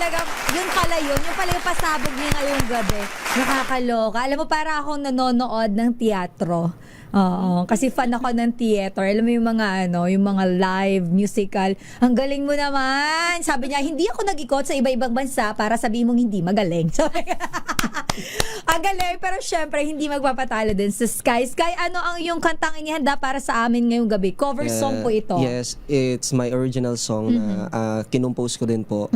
talaga, yun pala yung pasabog niya ngayong gabi. Nakakaloka. Alam mo, para akong nanonood ng teatro. Oo, kasi fan ako ng theater. Alam mo yung mga yung mga live musical. Ang galing mo naman. Sabi niya, hindi ako nag-ikot sa iba-ibang bansa para sabihin mong hindi magaling. Sabi ang galing, pero syempre hindi magpapatalo din sa Sky. Sky, ano ang yung kantang inihanda para sa amin ngayong gabi? Cover song po ito. Yes, it's my original song na kinumpose ko din po.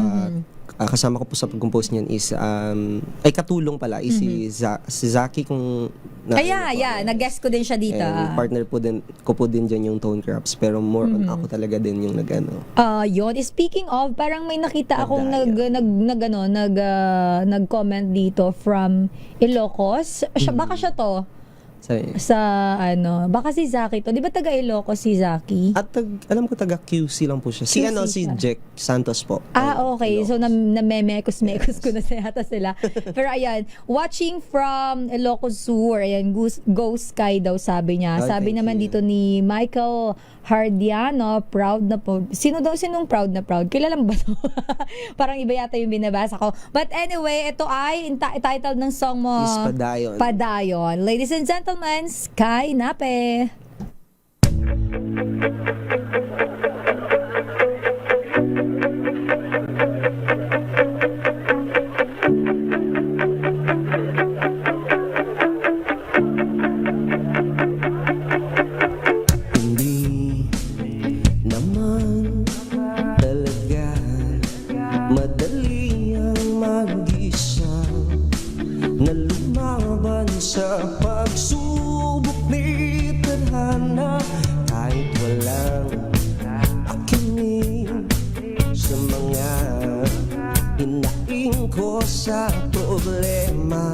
Kasama ko po sa pag-compose niyan is katulong pala is si Zaki kung nag-guest ko din siya dito. Partner po din ko po din diyan yung Tone Craps, pero more on ako talaga din yung nag-ano. Yun, speaking of, parang may nakita akong nag-comment dito from Ilocos. Baka siya to. Baka si Zaki to. Di ba taga Ilocos si Zaki? At alam ko taga QC lang po siya. Si Jack Santos po. Okay. So na-mekos ko na yata sila. Pero ayan, watching from Ilocos Sur, ayan, Go Sky daw sabi niya. Sabi naman dito ni Michael Hardiano, proud na po. Sinong proud na proud? Kilala mo ba to? Parang iba yata yung binabasa ko. But anyway, ito ay title ng song mo. Is Padayon. Padayon. Ladies and gentlemen, Sky Nape. Madali ang mag-isa na lumaban sa pagsubok ni tadhana, kahit walang akinig sa mga hinaing ko sa problema.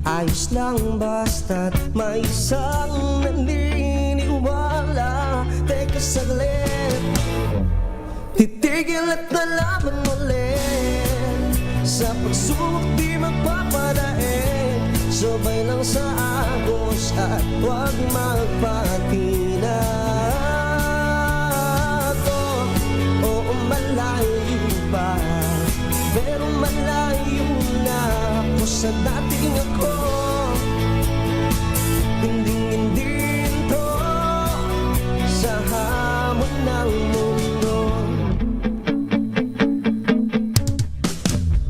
Ayos lang basta't may isang naniniwala. Teka saglit, titigil at nalaban ulit. Sa pagsubok di magpapadaig, sabay lang sa agos at huwag magpatina. Oo, malayo pa, pero malayo na ako sa dating ako. Hindi to sa hamon ng mundo.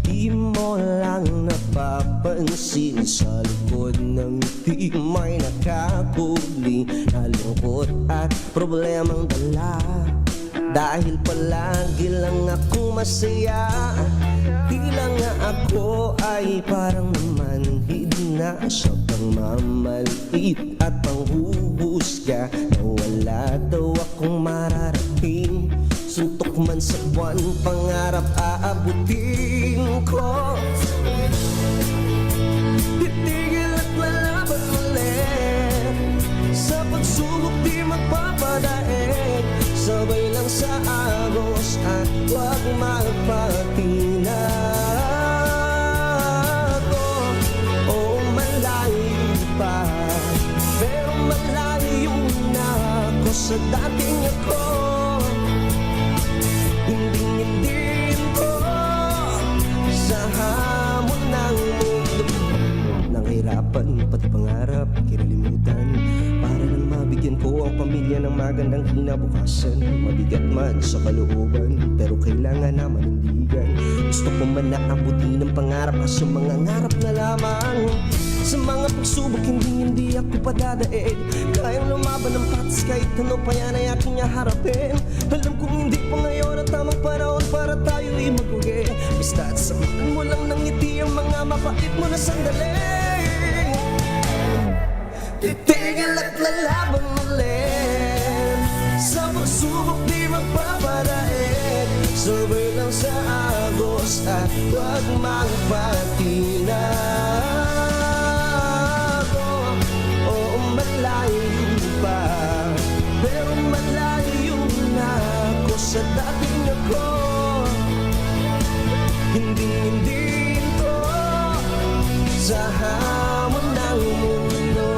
Di mo lang napapansin sa likod ng ngiti may nakakubli na lungkot at problemang dala. Dahil palagi lang ako masaya, di lang nga ako ay parang namanhid na sa pangmamaliit at panghuhusga na wala daw akong mararating. Suntok man sa buwan, pangarap aabutin ko. Titigil at lalaban ulit. Sa pagsubok di magpapadaig, sabay lang sa agos at huwag magpatina. Oo, malayo pa, pero malayo na ako sa dating ako. Hindi ko sa hamon ng mundo. Nanghirapan, pati pangarap, kinalimutan, para lang mabigyan ko ang pamilya ng magandang kinabukasan. Mabigat man sa kalooban, pero kailangan na manindigan. Gusto ko man naabutin ng pangarap, kaso mga ngarap na lamang. Sa mga pagsubok, hindi ako padadaig. Kayang lumaban ng patas kahit ano pa yan ay aking harapin. Alam kong hindi pa ngayon ang tamang panahon para tayo'y mag-uwi. Basta't samahan mo lang ng ngiti ang mga mapait mo na sandali. Titigil at lalaban ulit. Sa pagsubok di magpapadaig, sabay lang sa agos at huwag magpatina. Oo, malayo pa, pero malayo na ako sa dating ako. Hindi to sa hamon ng mundo.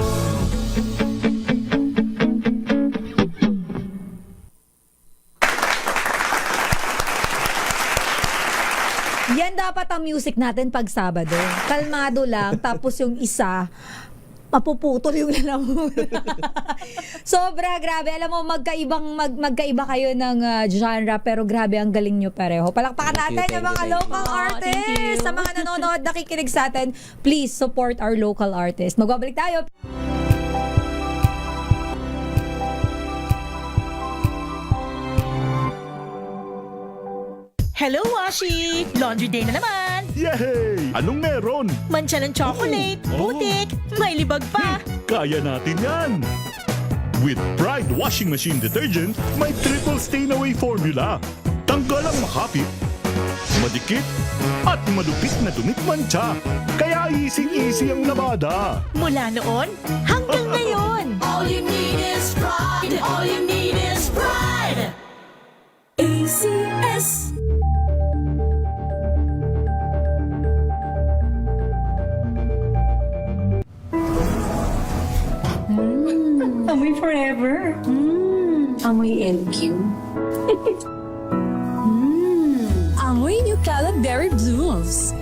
Yan dapat ang music natin pag Sabado. Kalmado lang, tapos yung isa, mapuputol yung lalamunan. Sobra, grabe. Alam mo, magkaiba kayo ng genre, pero grabe, ang galing nyo pareho. Palakpakan natin yung mga local artists. Sa mga nanonood, nakikinig sa atin, please support our local artists. Magbabalik tayo. Hello, Washi! Laundry day na naman! Yay! Anong meron? Mancha ng chocolate, putik, may libag pa! Kaya natin yan! With Pride Washing Machine Detergent, may triple stain-away formula. Tanggal ang makapit, madikit, at madupit na dumit-mancha. Kaya easy-easy ang labada. Mula noon hanggang ngayon! All you need is pride. All you need is pride. ACS. Amoy forever. Amoy LQ. Amoy New Caleb Berry Blues.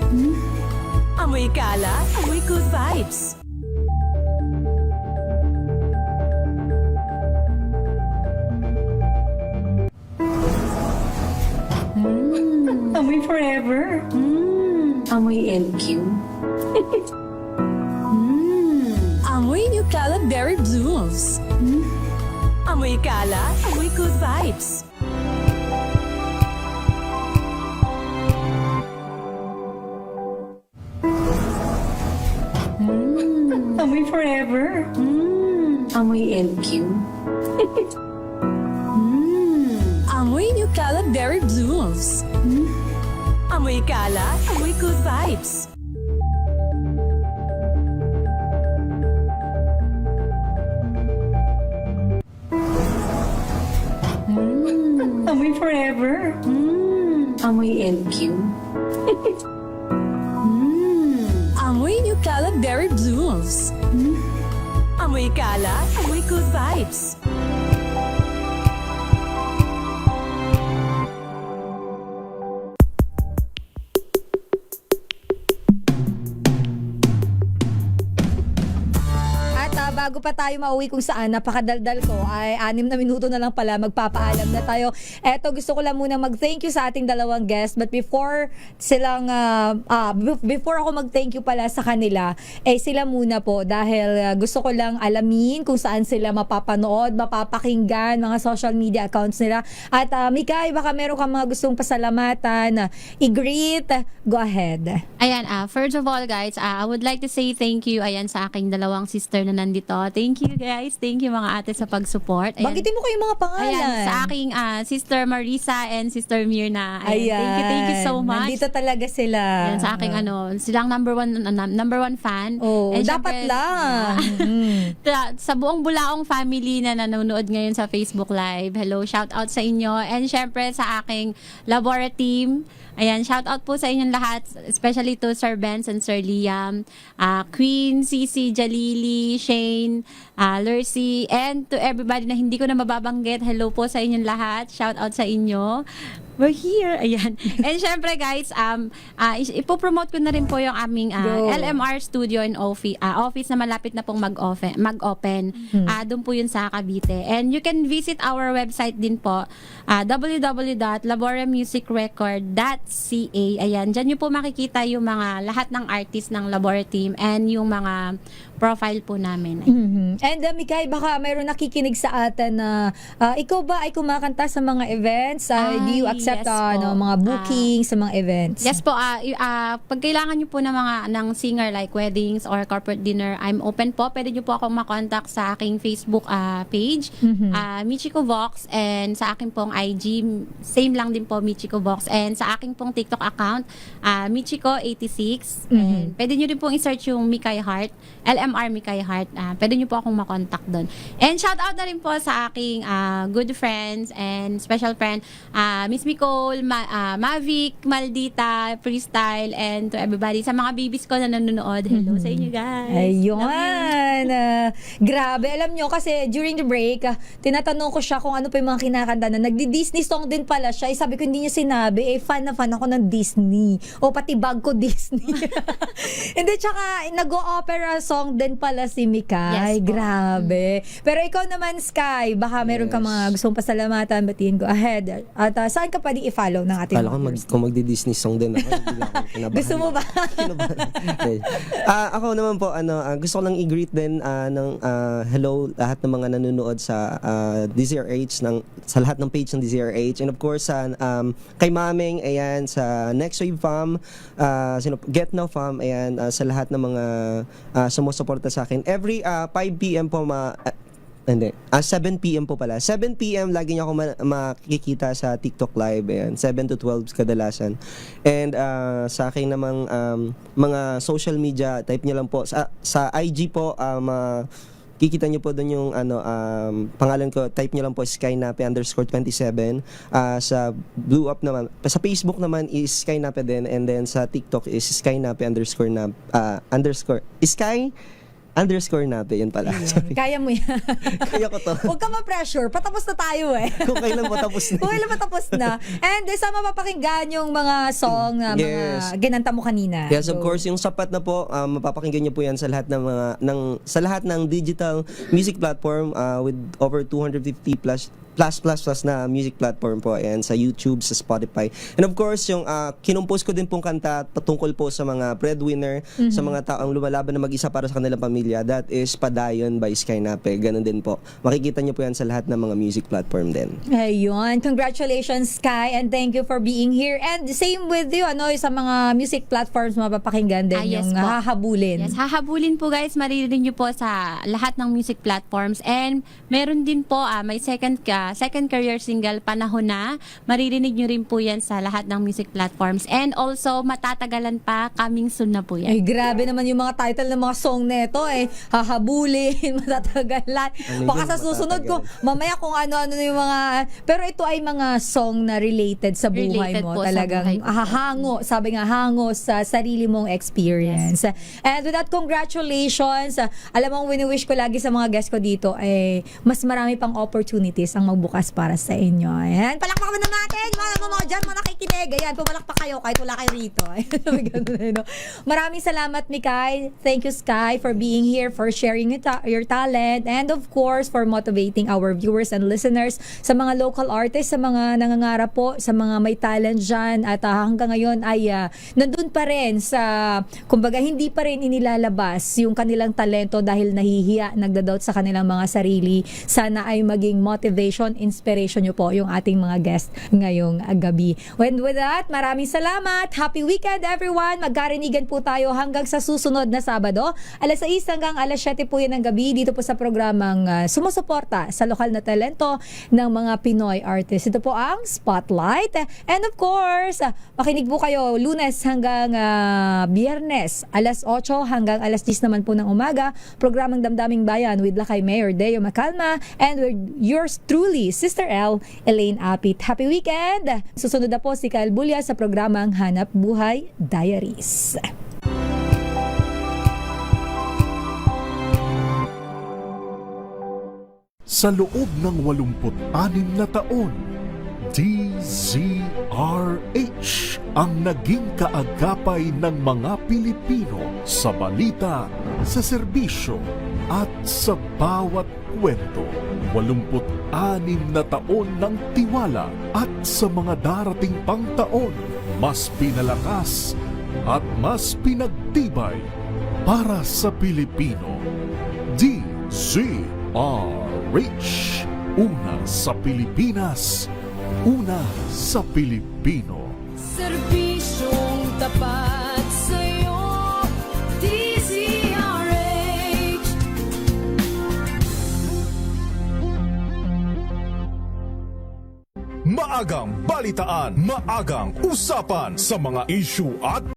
Amoy Kala, amoy good vibes. Amoy forever. Amoy LQ. Amoy New Caleb Berry Blues. Amoy Kala, amoy good vibes. Amoy forever. Amoy LQ. Amoy New Caleb Berry Blues. Amoy Kala, amoy good vibes. Amoy forever. Amoy LQ. Amoy New Caleb Berry Blues. Amoy Kala, amoy good vibes. Bago pa tayo mauwi kung saan, napakadaldal ko, ay 6 na minuto na lang pala, magpapaalam na tayo. Eto, gusto ko lang muna mag-thank you sa ating dalawang guest, but before silang, before ako mag-thank you pala sa kanila, sila muna po, dahil gusto ko lang alamin kung saan sila mapapanood, mapapakinggan, mga social media accounts nila. At Mikay, baka meron kang mga gustong pasalamatan, i-greet, go ahead. Ayan, first of all guys, I would like to say thank you ayan sa aking dalawang sister na nandito. Thank you guys. Thank you mga ate sa pag-support. Banggitin mo kayo mga pangalan. Ayan, sa aking sister Marisa and sister Mirna. Ayan, thank you so much. Nandito talaga sila. Ayan, sa aking silang number one fan. Oh, and dapat syempre, lang. sa buong Bulaong family na nanonood ngayon sa Facebook Live. Hello, shout out sa inyo. And syempre sa aking Labora team. Ayan, shout out po sa inyong lahat, especially to Sir Benz and Sir Liam, Queen, Cici, Jalili, Shane, Lurcy, and to everybody na hindi ko na mababanggit. Hello po sa inyong lahat. Shout out sa inyo. We're here. Ayan. And syempre guys, ipopromote ko na rin po yung aming LMR studio and office na malapit na pong mag-open. Doon po yun sa Cavite. And you can visit our website din po, www.laboramusicrecord.ca. Ayan. Diyan nyo po makikita yung mga lahat ng artist ng Labora team and yung mga profile po namin. And Mikay, baka mayroon nakikinig sa atin na ikaw ba ay kumakanta sa mga events? Do you accept mga booking sa mga events? Yes po. Pag kailangan nyo po ng singer like weddings or corporate dinner, I'm open po. Pwede nyo po akong makontak sa aking Facebook page, Michiko Vox, and sa aking pong IG, same lang din po, Michiko Vox, and sa aking pong TikTok account, Michiko86. And pwede nyo rin pong i-search yung Mikay Heart, LMR Mikay Heart. Pwede nyo po akong makontak doon. And shout out na rin po sa aking good friends and special friend, Miss Mika Nicole, Mavic, Maldita, Freestyle, and to everybody. Sa mga babies ko na nanonood, hello sa inyo guys. Ayun. Grabe. Alam nyo, kasi during the break, tinatanong ko siya kung ano pa yung mga kinakanta na. Nagdi-Disney song din pala siya. Sabi ko, hindi niya sinabi. Fan na fan ako ng Disney. O pati bag ko Disney. Hindi, tsaka nag-o-opera song din pala si Mikay. Yes, po. Grabe. Pero ikaw naman, Sky, baka meron ka mga gustong pasalamatan, batiin, go ahead. At saan ka pwedeng i-follow ng ating Kala ko kung magdi-Disney song din ako. Hindi ako kinabahan. Gusto mo ba? Okay. Ako naman po, gusto ko lang i-greet din ng hello lahat ng mga nanonood sa DZRH, sa lahat ng page ng DZRH. And of course, kay Maming, ayan, sa Next Wave Fam, Get Now Fam, ayan, sa lahat ng mga sumusuporta sa akin. Every 5 p.m. po 7 p.m. po pala. 7 p.m. lagi niyo ako makikita sa TikTok Live. Ayan, 7 to 12 kadalasan. And sa akin namang mga social media, type niyo lang po. Sa IG po, kikita niyo po doon yung pangalan ko, type niyo lang po Skynape_27. Sa Blue Up naman, sa Facebook naman is Skynape din, and then sa TikTok is Sky_Nape, yun pala. Sorry. Kaya mo yan. Kaya ko to. Huwag ka ma-pressure. Patapos na tayo Kung kailan matapos na. Kung kailan matapos na. And sa mapapakinggan yung mga song na mga ginanta mo kanina. Yes, of course, yung Sapat Na po, mapapakinggan niyo po yan sa lahat ng sa lahat ng digital music platform with over 250 plus na music platform po, and sa YouTube, sa Spotify. And of course, yung kinumpose ko din pong kanta tungkol po sa mga breadwinner, sa mga taong lumalaban na mag-isa para sa kanilang pamilya. That is Padayon by Skynape. Ganun din po. Makikita niyo po yan sa lahat ng mga music platform din. Ayun. Congratulations, Sky, and thank you for being here. And same with you, sa mga music platforms mapapakinggan din Yes, yung po. hahabulin. Yes, hahabulin po guys, maririnig niyo po sa lahat ng music platforms. And meron din po, may second career single, Panahon Na. Maririnig nyo rin po yan sa lahat ng music platforms. And also, matatagalan pa, coming soon na po yan. Ay, grabe naman yung mga title ng mga song neto Hahabulin, Matatagalan. Baka sa susunod ko, mamaya kung ano-ano na yung mga... Pero ito ay mga song na related sa buhay Related mo. po sa Talagang buhay ko. hango, sabi nga, hango sa sarili mong experience. And with that, congratulations. Alam mo, wini-wish ko lagi sa mga guests ko dito, mas marami pang opportunities ang magbukas para sa inyo. Ayan, palakpakan na natin. Mga dyan, mga nakikinig. Ayan, pumalakpak kayo kahit wala kayo rito. Maraming salamat, Mikay. Thank you, Sky, for being here, for sharing your talent, and of course, for motivating our viewers and listeners, sa mga local artists, sa mga nangangarap po, sa mga may talent dyan, at hanggang ngayon ay nandun pa rin sa, kumbaga, hindi pa rin inilalabas yung kanilang talento dahil nahihiya, nagdadoubt sa kanilang mga sarili. Sana ay maging motivation, inspiration nyo po yung ating mga guest ngayong gabi. And with that, maraming salamat. Happy weekend, everyone. Magkarinigan po tayo hanggang sa susunod na Sabado. Alas 6 hanggang alas 7 po yan ng gabi dito po sa programang sumusuporta sa lokal na talento ng mga Pinoy artists. Ito po ang Spotlight. And of course, makinig po kayo Lunes hanggang Biyernes, alas 8 hanggang alas 10 naman po ng umaga. Programang Damdaming Bayan with Lakay Mayor Deo Macalma and with yours truly, Sister L, Elaine Apit. Happy weekend! Susunod na po si Kyle Bulya sa programang Hanap Buhay Diaries. Sa loob ng 86 na taon, DZRH ang naging kaagapay ng mga Pilipino sa balita, sa serbisyo at sa bawat kwento. 86 na taon ng tiwala at sa mga darating pang taon, mas pinalakas at mas pinagtibay para sa Pilipino. DZRH, una sa Pilipinas, una sa Pilipino. Serbisyong tapat sa'yo, DZRH. Maagang balitaan, maagang usapan sa mga issue at